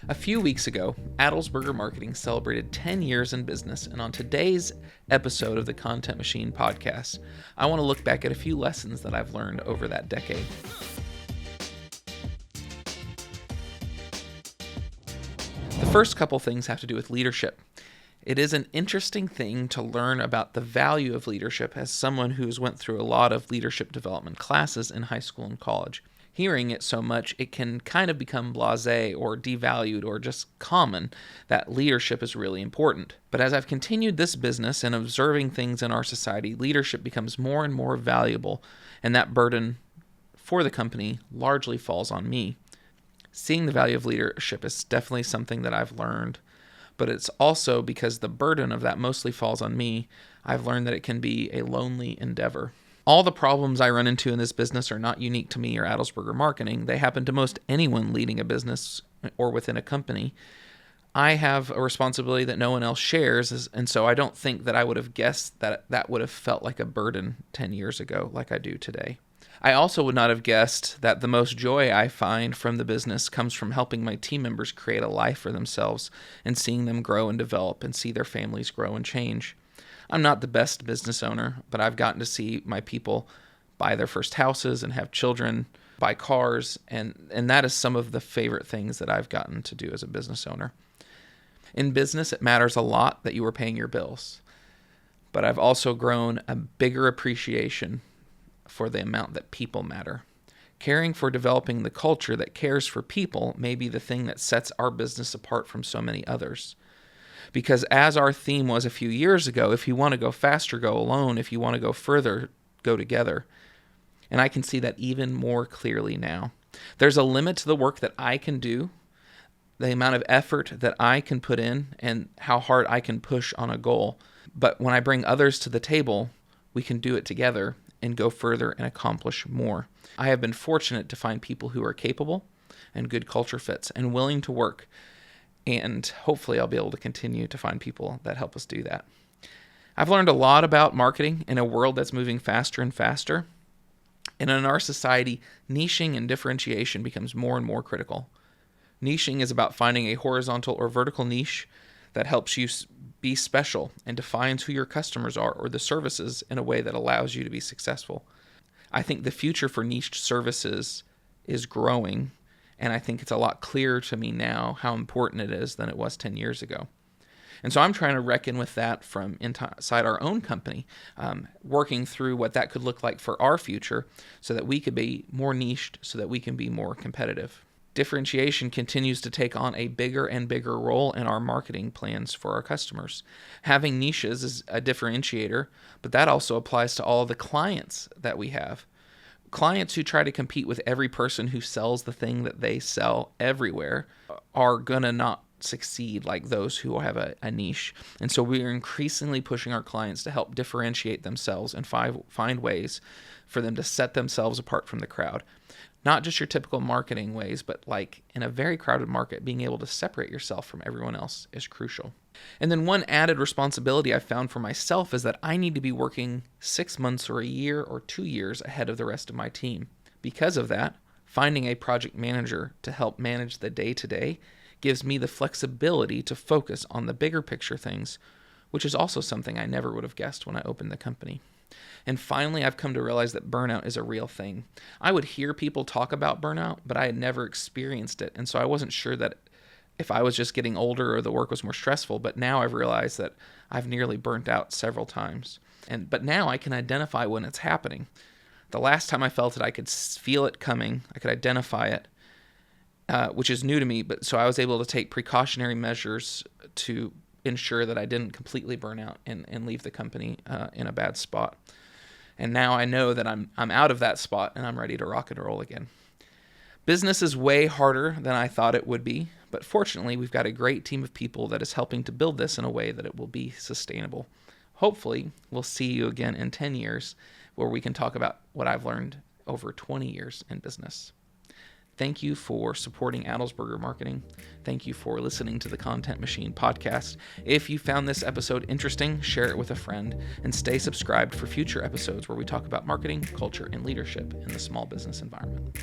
A few weeks ago, Adelsberger Marketing celebrated 10 years in business, and on today's episode of the Content Machine podcast, I want to look back at a few lessons that I've learned over that decade. The first couple things have to do with leadership. It is an interesting thing to learn about the value of leadership as someone who's went through a lot of leadership development classes in high school and college. Hearing it so much, it can kind of become blasé or devalued or just common that leadership is really important. But as I've continued this business and observing things in our society, leadership becomes more and more valuable, and that burden for the company largely falls on me. Seeing the value of leadership is definitely something that I've learned, but it's also because the burden of that mostly falls on me, I've learned that it can be a lonely endeavor. All the problems I run into in this business are not unique to me or Adelsberger Marketing. They happen to most anyone leading a business or within a company. I have a responsibility that no one else shares, and so I don't think that I would have guessed that that would have felt like a burden 10 years ago like I do today. I also would not have guessed that the most joy I find from the business comes from helping my team members create a life for themselves and seeing them grow and develop and see their families grow and change. I'm not the best business owner, but I've gotten to see my people buy their first houses and have children, buy cars, and that is some of the favorite things that I've gotten to do as a business owner. In business, it matters a lot that you are paying your bills, but I've also grown a bigger appreciation for the amount that people matter. Caring for developing the culture that cares for people may be the thing that sets our business apart from so many others. Because as our theme was a few years ago, if you want to go faster, go alone. If you want to go further, go together. And I can see that even more clearly now. There's a limit to the work that I can do, the amount of effort that I can put in, and how hard I can push on a goal. But when I bring others to the table, we can do it together and go further and accomplish more. I have been fortunate to find people who are capable and good culture fits and willing to work. And hopefully I'll be able to continue to find people that help us do that. I've learned a lot about marketing in a world that's moving faster and faster. And in our society, niching and differentiation becomes more and more critical. Niching is about finding a horizontal or vertical niche that helps you be special and defines who your customers are or the services in a way that allows you to be successful. I think the future for niched services is growing. And I think it's a lot clearer to me now how important it is than it was 10 years ago. And so I'm trying to reckon with that from inside our own company, working through what that could look like for our future so that we could be more niched, so that we can be more competitive. Differentiation continues to take on a bigger and bigger role in our marketing plans for our customers. Having niches is a differentiator, but that also applies to all of the clients that we have. Clients who try to compete with every person who sells the thing that they sell everywhere are going to not succeed like those who have a niche. And so we are increasingly pushing our clients to help differentiate themselves and find ways for them to set themselves apart from the crowd. Not just your typical marketing ways, but like in a very crowded market, being able to separate yourself from everyone else is crucial. And then one added responsibility I found for myself is that I need to be working 6 months or a year or 2 years ahead of the rest of my team. Because of that, finding a project manager to help manage the day-to-day gives me the flexibility to focus on the bigger picture things, which is also something I never would have guessed when I opened the company. And finally, I've come to realize that burnout is a real thing. I would hear people talk about burnout, but I had never experienced it. And so I wasn't sure that if I was just getting older or the work was more stressful, but now I've realized that I've nearly burnt out several times. But now I can identify when it's happening. The last time I felt it, I could feel it coming. I could identify it, which is new to me. But so I was able to take precautionary measures to ensure that I didn't completely burn out and leave the company in a bad spot. And now I know that I'm out of that spot and I'm ready to rock and roll again. Business is way harder than I thought it would be, but fortunately we've got a great team of people that is helping to build this in a way that it will be sustainable. Hopefully we'll see you again in 10 years where we can talk about what I've learned over 20 years in business. Thank you for supporting Adelsberger Marketing. Thank you for listening to the Content Machine podcast. If you found this episode interesting, share it with a friend and stay subscribed for future episodes where we talk about marketing, culture, and leadership in the small business environment.